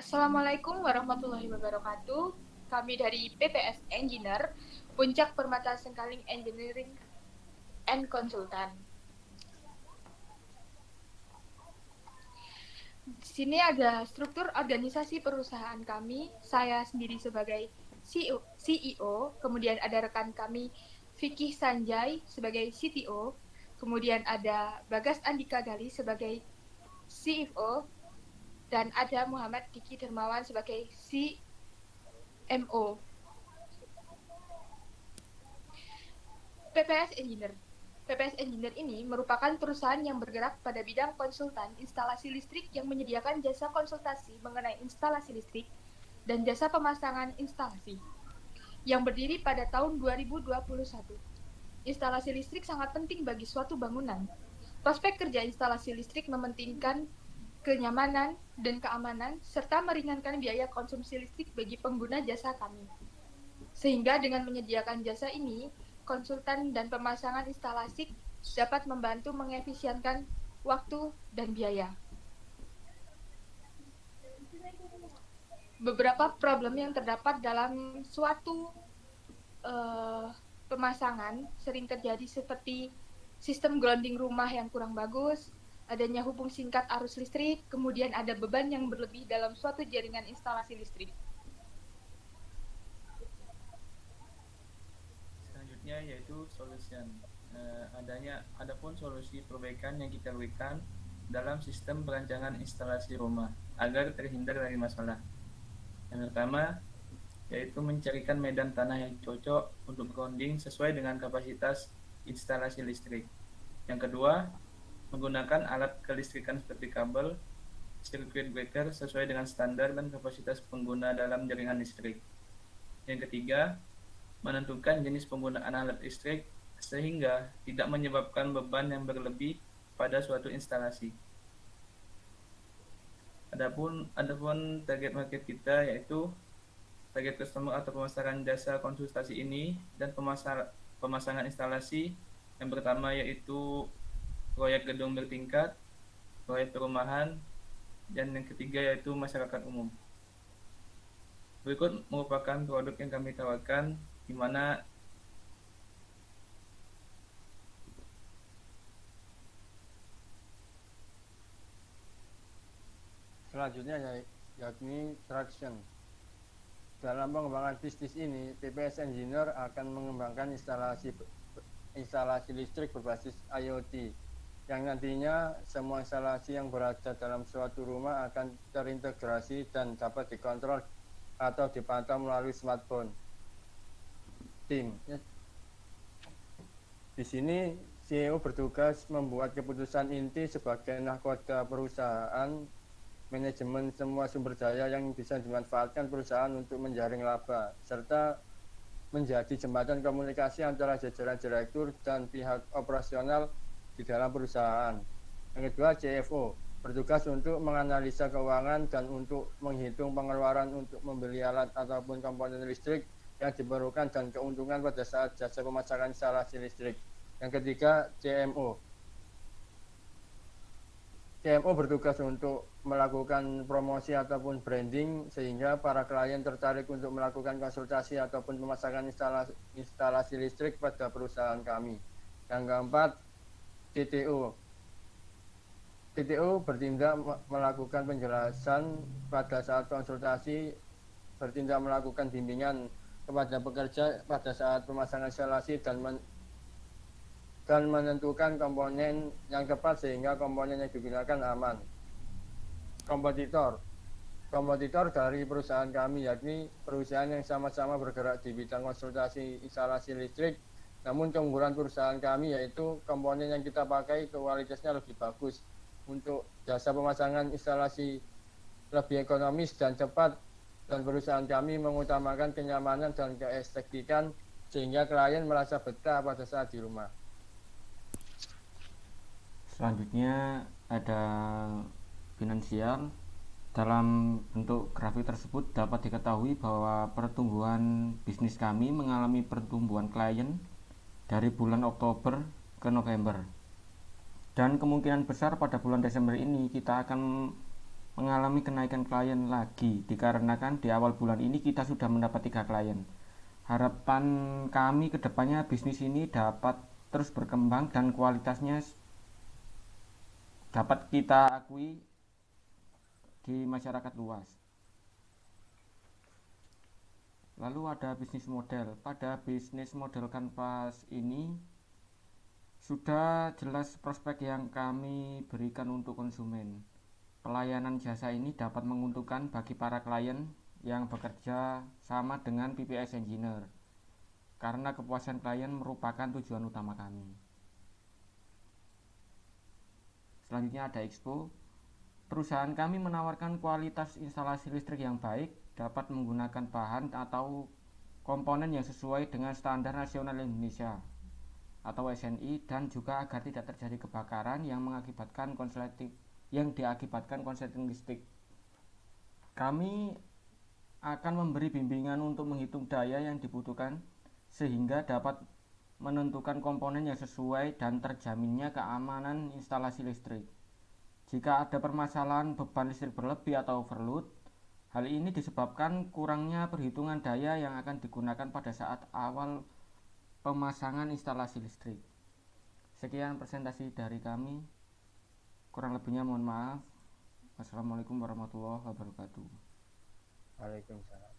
Assalamualaikum warahmatullahi wabarakatuh. Kami dari PPS Engineer, Puncak Permata Sengkaling Engineering and Consultant. Di sini ada struktur organisasi perusahaan kami. Saya sendiri sebagai CEO, kemudian ada rekan kami Vicky Sanjay sebagai CTO, kemudian ada Bagas Andika Gali sebagai CFO, dan ada Muhammad Diki Dermawan sebagai CMO. PPS Engineer. PPS Engineer ini merupakan perusahaan yang bergerak pada bidang konsultan instalasi listrik yang menyediakan jasa konsultasi mengenai instalasi listrik dan jasa pemasangan instalasi yang berdiri pada tahun 2021. Instalasi listrik sangat penting bagi suatu bangunan. Prospek kerja instalasi listrik mementingkan kenyamanan dan keamanan serta meringankan biaya konsumsi listrik bagi pengguna jasa kami. Sehingga dengan menyediakan jasa ini, konsultan dan pemasangan instalasi dapat membantu mengefisienkan waktu dan biaya. Beberapa problem yang terdapat dalam suatu pemasangan sering terjadi seperti sistem grounding rumah yang kurang bagus, adanya hubung singkat arus listrik, kemudian ada beban yang berlebih dalam suatu jaringan instalasi listrik. Selanjutnya yaitu solution. Adapun solusi perbaikan yang kita berikan dalam sistem perancangan instalasi rumah agar terhindar dari masalah. Yang pertama yaitu mencarikan medan tanah yang cocok untuk grounding sesuai dengan kapasitas instalasi listrik. Yang kedua, menggunakan alat kelistrikan seperti kabel, circuit breaker sesuai dengan standar dan kapasitas pengguna dalam jaringan listrik. Yang ketiga, menentukan jenis penggunaan alat listrik sehingga tidak menyebabkan beban yang berlebih pada suatu instalasi. Adapun target market kita yaitu target customer atau pemasaran jasa konsultasi ini dan pemasangan instalasi yang pertama yaitu proyek gedung bertingkat, proyek perumahan, dan yang ketiga yaitu masyarakat umum. Berikut merupakan produk yang kami tawarkan, di mana selanjutnya yakni traction. Dalam pengembangan bisnis ini, PPS Engineer akan mengembangkan instalasi listrik berbasis IoT yang nantinya semua instalasi yang berada dalam suatu rumah akan terintegrasi dan dapat dikontrol atau dipantau melalui smartphone. Di sini CEO bertugas membuat keputusan inti sebagai nahkoda perusahaan, manajemen semua sumber daya yang bisa dimanfaatkan perusahaan untuk menjaring laba, serta menjadi jembatan komunikasi antara jajaran direktur dan pihak operasional di dalam perusahaan. Yang kedua, CFO bertugas untuk menganalisa keuangan dan untuk menghitung pengeluaran untuk membeli alat ataupun komponen listrik yang diperlukan dan keuntungan pada saat jasa pemasangan instalasi listrik. Yang ketiga, CMO bertugas untuk melakukan promosi ataupun branding sehingga para klien tertarik untuk melakukan konsultasi ataupun pemasangan instalasi listrik pada perusahaan kami. Yang keempat, TTO bertindak melakukan penjelasan pada saat konsultasi, bertindak melakukan bimbingan kepada pekerja pada saat pemasangan instalasi dan menentukan komponen yang tepat sehingga komponen yang digunakan aman. Kompetitor dari perusahaan kami yakni perusahaan yang sama-sama bergerak di bidang konsultasi instalasi listrik, namun keunggulan perusahaan kami yaitu komponen yang kita pakai kualitasnya lebih bagus untuk jasa pemasangan instalasi lebih ekonomis dan cepat, dan perusahaan kami mengutamakan kenyamanan dan keestetikan sehingga klien merasa betah pada saat di rumah. Selanjutnya ada finansial. Dalam bentuk grafik tersebut dapat diketahui bahwa pertumbuhan bisnis kami mengalami pertumbuhan klien dari bulan Oktober ke November. Dan kemungkinan besar pada bulan Desember ini kita akan mengalami kenaikan klien lagi dikarenakan di awal bulan ini kita sudah mendapat 3 klien. Harapan kami ke depannya bisnis ini dapat terus berkembang dan kualitasnya dapat kita akui di masyarakat luas. Lalu ada bisnis model. Pada bisnis model kanvas ini sudah jelas prospek yang kami berikan untuk konsumen. Pelayanan jasa ini dapat menguntungkan bagi para klien yang bekerja sama dengan PPS Engineer, karena kepuasan klien merupakan tujuan utama kami. Selanjutnya ada Expo. Perusahaan kami menawarkan kualitas instalasi listrik yang baik, dapat menggunakan bahan atau komponen yang sesuai dengan standar nasional Indonesia atau SNI, dan juga agar tidak terjadi kebakaran yang diakibatkan konsleting listrik. Kami akan memberi bimbingan untuk menghitung daya yang dibutuhkan sehingga dapat menentukan komponen yang sesuai dan terjaminnya keamanan instalasi listrik. Jika ada permasalahan beban listrik berlebih atau overload, hal ini disebabkan kurangnya perhitungan daya yang akan digunakan pada saat awal pemasangan instalasi listrik. Sekian presentasi dari kami. Kurang lebihnya mohon maaf. Wassalamualaikum warahmatullahi wabarakatuh. Waalaikumsalam.